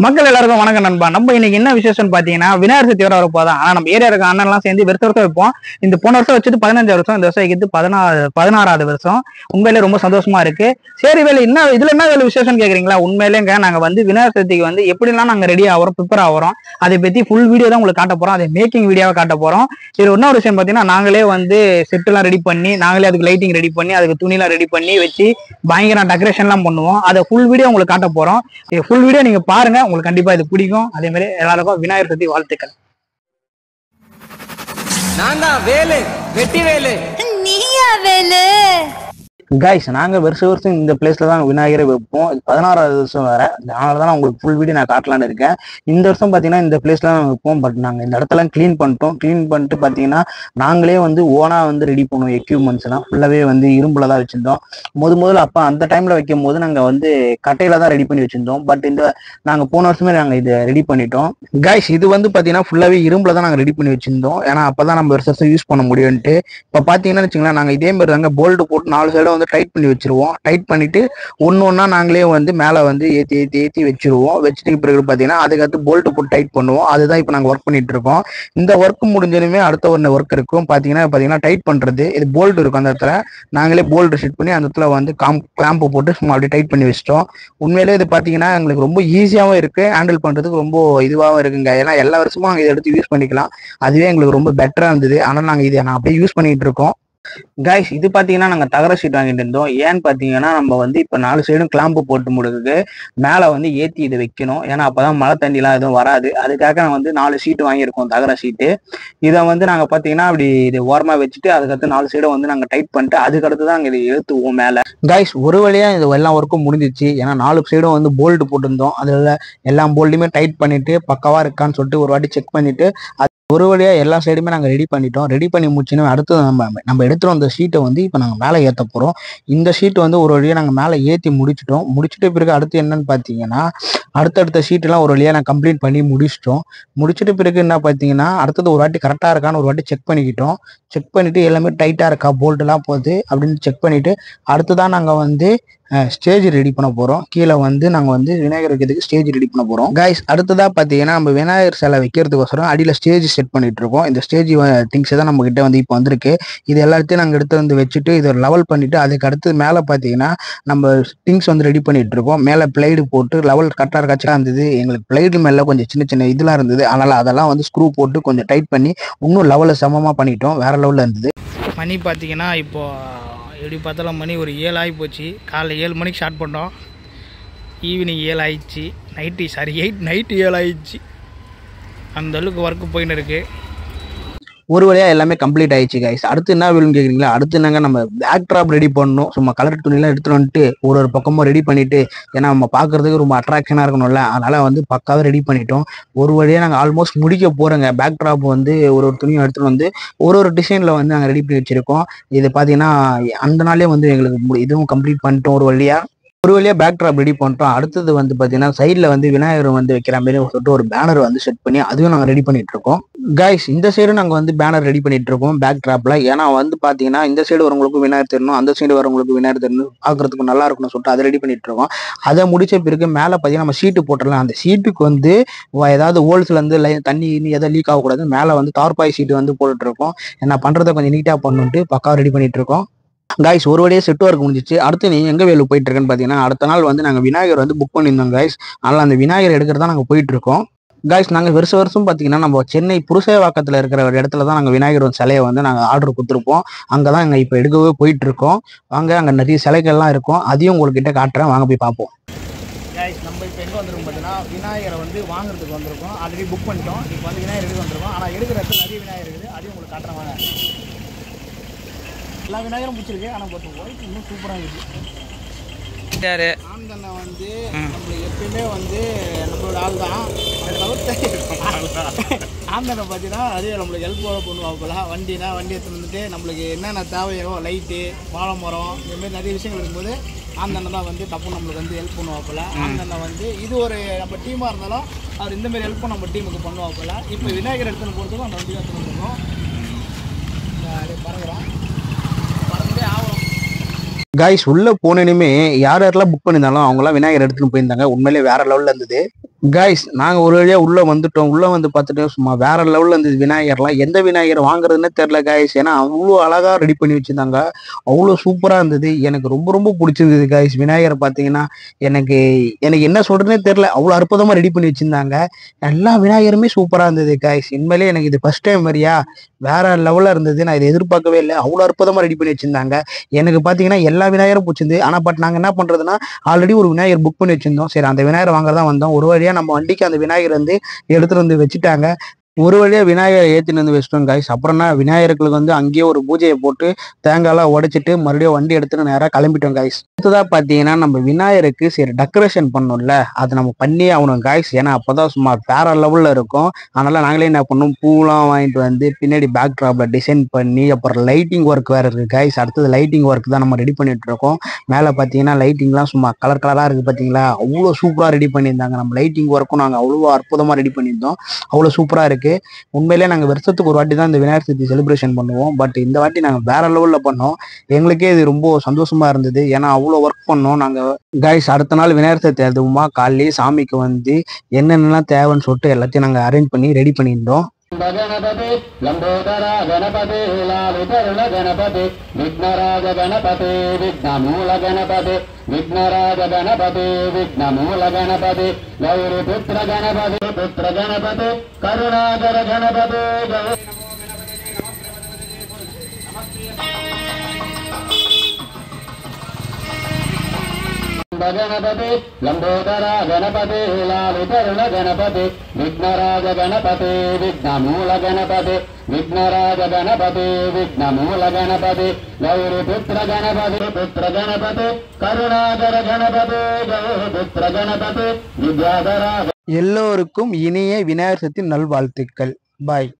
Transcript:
மக்கள் எல்லாருக்கும் வணக்கம் நண்பா. நம்ம இன்னைக்கு என்ன விசேஷம் பாத்தீங்கன்னா விநாயகர் சதுர்த்தி வர போதான். ஆனா நம்ம ஏரியா இருக்க அண்ணன் எல்லாம் சேர்ந்து வருஷம் வைப்போம். இந்த போன வருஷம் வச்சுட்டு 15 வருஷம், இந்த வருஷம் வைக்கிறது 16வது வருஷம். உண்மையிலே ரொம்ப சந்தோஷமா இருக்கு. சரி வேலை என்ன இதுல என்ன வேலை விசேஷம் கேக்குறீங்களா? உண்மையிலேங்க நாங்க விநாயகர் சதுர்த்திக்கு எப்படிலாம் நாங்க ரெடி ஆகிறோம், ப்ரிப்பேர் ஆகிறோம், அதை பத்தி ஃபுல் வீடியோ தான் உங்களுக்கு காட்ட போறோம். அதை மேக்கிங் வீடியோவை காட்ட போறோம். இது இன்னொரு விஷயம் பாத்தீங்கன்னா நாங்களே செட் எல்லாம் ரெடி பண்ணி, நாங்களே அதுக்கு லைட்டிங் ரெடி பண்ணி, அதுக்கு துணிலாம் ரெடி பண்ணி வச்சு பயங்கர டெக்கரேஷன் எல்லாம் பண்ணுவோம். அதை ஃபுல் வீடியோ உங்களுக்கு காட்ட போறோம். ஃபுல் வீடியோ நீங்க பாருங்க, உங்களுக்கு கண்டிப்பா இது பிடிக்கும். அதே மாதிரி எல்லாருக்கும் விநாயகர் சதுர்த்தி வாழ்த்துக்கள். நான் தான் வேலு, வெட்டி வேலு. நீயா வேலு? கைஸ், நாங்க வருஷம் இந்த பிளேஸ்ல தான் விநாயகரை வைப்போம். 16வது வருஷம் வேற, அதனால தான் உங்களுக்கு ஃபுல் வீடியோ நான் காட்டலான்னு இருக்கேன். இந்த வருஷம் பாத்தீங்கன்னா இந்த பிளேஸ்ல தான் வைப்போம். பட் நாங்க இந்த இடத்தெல்லாம் கிளீன் பண்ணிட்டு பாத்தீங்கன்னா நாங்களே ஓனா ரெடி பண்ணுவோம். எக்யூப்மெண்ட்ஸ் எல்லாம் ஃபுல்லாவே இரும்புல தான் வச்சிருந்தோம். முதல்ல அப்ப அந்த டைம்ல வைக்கும் போது நாங்க கட்டையில தான் ரெடி பண்ணி வச்சிருந்தோம். பட் நாங்க போன வருஷமே நாங்க இதை ரெடி பண்ணிட்டோம். கைஸ், இது பாத்தீங்கன்னா ஃபுல்லாவே இரும்புல தான் நாங்க ரெடி பண்ணி வச்சிருந்தோம். ஏன்னா அப்பதான் நம்ம வருஷம் யூஸ் பண்ண முடியும்ட்டு. இப்ப பாத்தீங்கன்னா வச்சுங்களேன், நாங்க இதே மாதிரி தாங்க போல்டு போட்டு 4 சைடும் டைட் பண்ணி வச்சிருவோம். டைட் பண்ணிட்டு ஒன்னொன்னா நாங்களே மேல ஏத்தி வச்சிருவோம். வச்சுட்டு பிறகு பாத்தீங்கன்னா அதுக்கடுத்து போல்ட் போட்டு டைட் பண்ணுவோம். அதுதான் இப்ப நாங்க ஒர்க் பண்ணிட்டு இருக்கோம். இந்த ஒர்க் முடிஞ்சதுமே அடுத்த ஒர்க் இருக்கும். பாத்தீங்கன்னா டைட் பண்றது. இது போல்ட் இருக்கும் அந்த இடத்துல. நாங்களே போல்ட் செட் பண்ணி அந்த இடத்துல கிளாம்பு போட்டு சும்மா அப்படியே டைட் பண்ணி வச்சிட்டோம். உண்மையிலே இது பாத்தீங்கன்னா எங்களுக்கு ரொம்ப ஈஸியாவும் இருக்கு, ஹேண்டில் பண்றதுக்கு ரொம்ப இதுவாகவும் இருக்குங்க. ஏன்னா எல்லா வருஷமும் இதை எடுத்து யூஸ் பண்ணிக்கலாம். அதுவே எங்களுக்கு ரொம்ப பெட்டரா இருந்தது. ஆனால் நாங்க இதை அப்படியே யூஸ் பண்ணிட்டு இருக்கோம். கைஸ், இது பாத்தீங்கன்னா நாங்க தகர ஷீட் வாங்கிட்டு இருந்தோம். ஏன்னு பாத்தீங்கன்னா நம்ம இப்ப 4 சைடும் கிளாம்பு போட்டு முடியுது. மேல ஏத்தி இதை வைக்கணும். ஏன்னா அப்பதான் மழை தண்ணி எல்லாம் எதுவும் வராது. அதுக்காக நான் 4 ஷீட் வாங்கியிருக்கோம், தகர ஷீட்டு. இதை நாங்க பாத்தீங்கன்னா அப்படி இது ஓரமா வச்சுட்டு அதுக்கடுத்து 4 சைடும் நாங்க டைட் பண்ணிட்டு அதுக்கடுத்து தான் இதை எழுத்துவோம் மேல. கைஸ், ஒரு வழியா இது எல்லா ஒர்க்கும் முடிஞ்சிச்சு. ஏன்னா 4 சைடும் போல்டு போட்டிருந்தோம். அதுல எல்லா போல்டுமே டைட் பண்ணிட்டு பக்கவா இருக்கான்னு சொல்லிட்டு ஒரு வாட்டி செக் பண்ணிட்டு ஒரு வழியா எல்லா சைடுமே நாங்க ரெடி பண்ணிட்டோம். ரெடி பண்ணி முடிச்சுன்னா அடுத்து நம்ம எடுத்துட்டு வந்த ஷீட்டை இப்ப நாங்க மேல ஏத்த போறோம். இந்த ஷீட் ஒரு வழியா நாங்க மேல ஏத்தி முடிச்சிட்டோம். முடிச்சுட்டு பிறகு அடுத்து என்னன்னு பாத்தீங்கன்னா அடுத்தடுத்த ஷீட் எல்லாம் ஒரு வழியா நாங்க கம்ப்ளீட் பண்ணி முடிச்சிட்டோம். முடிச்சுட்டு பிறகு என்ன பாத்தீங்கன்னா அடுத்தது ஒரு வாட்டி கரெக்டா இருக்கான்னு ஒரு வாட்டி செக் பண்ணிக்கிட்டோம். செக் பண்ணிட்டு எல்லாமே டைட்டா இருக்கா, போல்ட் எல்லாம் போகுது அப்படின்னு செக் பண்ணிட்டு அடுத்துதான் நாங்க ஸ்டேஜ் ரெடி பண்ண போறோம். கீழே நாங்க விநாயகர் வைக்கிறதுக்கு ஸ்டேஜ் ரெடி பண்ண போறோம். கைஸ், அடுத்ததா பாத்தீங்கன்னா நம்ம விநாயகர் சிலை வைக்கிறதுக்கோசரம் அடியில ஸ்டேஜ் செட் பண்ணிட்டு இருக்கோம். இந்த ஸ்டேஜ் திங்ஸ் தான் நம்ம கிட்ட இப்போ வந்திருக்கு. இது எல்லாத்தையும் நாங்க எடுத்து வச்சுட்டு இதை லெவல் பண்ணிட்டு அதுக்கு அடுத்து மேல பாத்தீங்கன்னா நம்ம திங்ஸ் ரெடி பண்ணிட்டு இருக்கோம். மேல பிளைடு போட்டு லெவல் கரெக்டா கச்சா இருந்தது. எங்களுக்கு பிளைடு மேல கொஞ்சம் சின்ன சின்ன இதெல்லாம் இருந்தது. அதனால அதெல்லாம் ஸ்க்ரூ போட்டு கொஞ்சம் டைட் பண்ணி இன்னும் லெவலை சமமா பண்ணிட்டோம். வேற லெவல்ல இருந்தது. மணி பார்த்தீங்கன்னா இப்போ எப்படி பார்த்தாலும் மணி ஒரு 7 ஆகி போச்சு. காலைல 7 மணிக்கு ஸ்டார்ட் பண்ணோம். ஈவினிங் 7 ஆயிடுச்சு. நைட்டு 7 ஆயிடுச்சு. அந்த அளவுக்கு ஒர்க்கு போயின்னு இருக்கு. ஒரு வழியா எல்லாமே கம்ப்ளீட் ஆயிடுச்சு கைஸ். அடுத்து என்ன வேணும்னு கேக்குறீங்களா? அடுத்து நாங்க நம்ம பேக் ட்ராப் ரெடி பண்ணணும். சும்மா கலர் துணிலாம் எடுத்துட்டு வந்துட்டு ஒரு பக்கமும் ரெடி பண்ணிட்டு, ஏன்னா நம்ம பாக்குறதுக்கு ரொம்ப அட்ராக்ஷனா இருக்கணும்ல, அதனால பக்காவே ரெடி பண்ணிட்டோம். ஒரு வழியா நாங்க ஆல்மோஸ்ட் முடிக்க போறோங்க. பேக் ட்ராப் ஒரு துணியும் எடுத்துட்டு ஒரு டிசைன்ல நாங்க ரெடி பண்ணி வச்சிருக்கோம். இது பாத்தீங்கன்னா அந்த நாளே எங்களுக்கு இதுவும் கம்ப்ளீட் பண்ணிட்டோம். ஒரு வழியா பேக் ட்ராப் ரெடி பண்ணிட்டோம். அடுத்தது பாத்தீங்கன்னா சைட்ல விநாயகர் வைக்கிற மாதிரி சொல்லிட்டு ஒரு பேனர் செட் பண்ணி அதுவும் நாங்க ரெடி பண்ணிட்டு இருக்கோம். கைஸ், இந்த சைடு நாங்க பேனர் ரெடி பண்ணிட்டு இருக்கோம் பேக் ட்ராப்ல. ஏன்னா பாத்தீங்கன்னா இந்த சைடு வரவங்களுக்கு விநாயகர் தெரியணும், அந்த சைடு வரவங்களுக்கு விநாயகர் தெரியணும், பாக்குறதுக்கு நல்லா இருக்கணும்னு சொல்லிட்டு அதை ரெடி பண்ணிட்டு இருக்கோம். அதை முடிச்ச பிறகு மேல பாத்தீங்கன்னா நம்ம ஷீட்டு போட்டுடலாம். அந்த ஷீட்டுக்கு ஏதாவது ஹோல்ஸ்ல தண்ணி எதாவது லீக் ஆகக்கூடாது. மேல தார்பாய் ஷீட்டு போட்டுட்டு இருக்கோம். என்ன பண்றதை கொஞ்சம் நீட்டா பண்ணிட்டு பக்காவா ரெடி பண்ணிட்டு இருக்கோம். கைஸ், ஒரு வழியா செட் ஒர்க் முடிஞ்சிச்சு. அடுத்து நீ எங்க வேலை போயிட்டு இருக்கேன்னு பாத்தீங்கன்னா அடுத்த நாள் நாங்க விநாயகர் புக் பண்ணியிருந்தோம் கைஸ். அதனால அந்த விநாயகர் எடுக்கிறதா நாங்க போயிட்டு இருக்கோம். கைஸ், நாங்க வருஷம் பாத்தீங்கன்னா நம்ம சென்னை புருஷவாக்கத்துல இருக்கிற ஒரு இடத்துல தான் நாங்க விநாயகர் சிலையை நாங்க ஆர்டர் கொடுத்துருப்போம். அங்கதான் எங்க இப்ப எடுக்கவே போயிட்டு இருக்கோம். வாங்க, அங்க நிறைய சிலைகள்லாம் இருக்கும். அதையும் உங்ககிட்ட காட்டுறேன், வாங்க போய் பார்ப்போம். கைஸ், நம்ம இப்போ எங்கே வந்திருக்கோம் பார்த்தீங்கன்னா விநாயகரை வாங்குறதுக்கு வந்திருக்கோம். ஆல்ரெடி புக் பண்ணிட்டோம். இப்போ விநாயகர் எடுக்க வந்திருக்கோம். ஆனால் எடுக்கிற இடத்துல நிறைய விநாயகர் இருக்குது. அதையும் உங்களுக்கு காட்டுறேன் வாங்க. எல்லா விநாயகரும் பிடிச்சிருக்கு. ஆனால் கொஞ்சம் ஒயிட் இன்னும் சூப்பராக இருக்குது. யாரு ஆந்தண்ணா நம்மளுக்கு எப்பயுமே நம்மளோட ஆள் தான். ஆந்தண்ணை பார்த்தீங்கன்னா அதே நம்மளுக்கு ஹெல்ப் பண்ணுவாப்புல. வண்டி எடுத்துட்டு நம்மளுக்கு என்னென்ன தேவையோ லைட்டு, வாழை மரம், இதுமாதிரி நிறைய விஷயங்கள் இருக்கும்போது ஆந்தண்ணை தான் தப்பு நம்மளுக்கு ஹெல்ப் பண்ணுவாப்புல. ஆந்தண்ணை இது ஒரு நம்ம டீமாக இருந்தாலும் அவர் இந்தமாரி ஹெல்ப்பும் நம்ம டீமுக்கு பண்ணுவாப்புல. இப்போ விநாயகர் எடுத்துன்னு போகிறதுக்கும் அந்த வண்டி எடுத்துன்னு வந்துருக்கோம். பறகுறோம், பறந்தே ஆகும். கைஸ், உள்ள போனேனுமே யாரெல்லாம் புக் பண்ணியிருந்தாலும் அவங்களாம் விநாயகர் எடுத்துன்னு போயிருந்தாங்க. உண்மையிலே வேற லெவல்ல இருந்தது. கைஸ் நாங்கள் ஒரு வழியாக உள்ளே வந்துட்டோம். உள்ளே வந்து பார்த்துட்டு சும்மா வேற லெவலில் இருந்தது விநாயகர்லாம். எந்த விநாயகர் வாங்குறதுன்னே தெரில கைஸ். ஏன்னா அவ்வளோ அழகாக ரெடி பண்ணி வச்சுருந்தாங்க. அவ்வளோ சூப்பராக இருந்தது. எனக்கு ரொம்ப ரொம்ப பிடிச்சிருந்தது கைஸ். விநாயகரை பார்த்தீங்கன்னா எனக்கு எனக்கு என்ன சொல்கிறதுனே தெரில. அவ்வளோ அற்புதமாக ரெடி பண்ணி வச்சுருந்தாங்க. எல்லா விநாயகருமே சூப்பராக இருந்தது கைஸ். உண்மையிலே எனக்கு இது ஃபர்ஸ்ட் டைம் மாதிரியா வேற லெவலில் இருந்தது. நான் இதை எதிர்பார்க்கவே இல்லை. அவ்வளோ அற்புதமாக ரெடி பண்ணி வச்சுருந்தாங்க. எனக்கு பார்த்தீங்கன்னா எல்லா விநாயகரும் பிடிச்சிருந்து. ஆனால் பட் நாங்கள் என்ன பண்ணுறதுன்னா ஆல்ரெடி ஒரு விநாயகர் புக் பண்ணி வச்சிருந்தோம். சரி அந்த விநாயகர் வாங்க தான் வந்தோம். ஒரு வழியாக நம்ம வண்டிக்கு அந்த விநாயகர் வந்து எடுத்துட்டு வந்து வச்சுட்டாங்க. ஒரு வழியாக விநாயகரை ஏற்றின்னு வந்து வச்சிட்டோம் கைஸ். அப்புறம்னா விநாயகர்களுக்கு வந்து அங்கேயே ஒரு பூஜையை போட்டு தேங்காய்லாம் உடைச்சிட்டு மறுபடியும் வண்டி எடுத்துட்டு நேராக கிளம்பிட்டோம் கைஸ். அடுத்ததாக பார்த்தீங்கன்னா நம்ம விநாயகருக்கு சரி டெக்கரேஷன் பண்ணோம்ல, அது நம்ம பண்ணியே ஆகணும் கைஸ். ஏன்னா அப்போதான் சும்மா வேற லெவலில் இருக்கும். அதனால நாங்களே என்ன பண்ணோம், பூலாம் வாங்கிட்டு வந்து பின்னாடி பேக் ட்ராப்ல டிசைன் பண்ணி அப்புறம் லைட்டிங் ஒர்க் வேற இருக்கு கைஸ். அடுத்தது லைட்டிங் ஒர்க் தான் நம்ம ரெடி பண்ணிட்டு இருக்கோம். மேலே பார்த்தீங்கன்னா லைட்டிங்லாம் சும்மா கலர் கலராக இருக்குது பார்த்தீங்களா, அவ்வளோ சூப்பராக ரெடி பண்ணியிருந்தாங்க. நம்ம லைட்டிங் ஒர்க்கும் நாங்கள் அவ்வளோ அற்புதமாக ரெடி பண்ணியிருந்தோம். அவ்வளோ சூப்பராக இருக்குது. உண்மையிலே நாங்கள் வருஷத்துக்கு ஒரு வாட்டி தான் இந்த விநாயகர் சதுர்த்தி செலிப்ரேஷன் பண்ணுவோம். பட் இந்த வாட்டி நாங்கள் வேற லெவலில் பண்ணோம். எங்களுக்கே இது ரொம்ப சந்தோஷமா இருந்தது. ஏன்னா அவ்வளோ ஒர்க் பண்ணோம் நாங்கள் கைஸ். அடுத்த நாள் விநாயகர் சதுர்த்தி அதுவுமா காலையிலேயே சாமிக்கு வந்து என்னென்னலாம் தேவைன்னு சொல்லிட்டு எல்லாத்தையும் நாங்கள் அரேஞ்ச் பண்ணி ரெடி பண்ணியிருந்தோம். गणपति लंबोदर गणपति लालितरुण गणपति विघ्नराज गणपति विघ्नमूल गणपति विघ्नराज गणपति विघ्नमूल गणपति गौरीपुत्र गणपति पुत्र गणपति करुणाकर गणपति गणपति लंबोदर गणपति लालितरुण गणपति विघ्नराज गणपति विघ्नमूल गणपति विघ्नराज गणपति विघ्नमूल गणपति गौरीपुत्र गणपति करुणाकर गणपति गौरीपुत्र गणपति विद्याधर. எல்லோருக்கும் இனிய விநாயகர் சதுர்த்தி நல்வாழ்த்துக்கள். பாய்.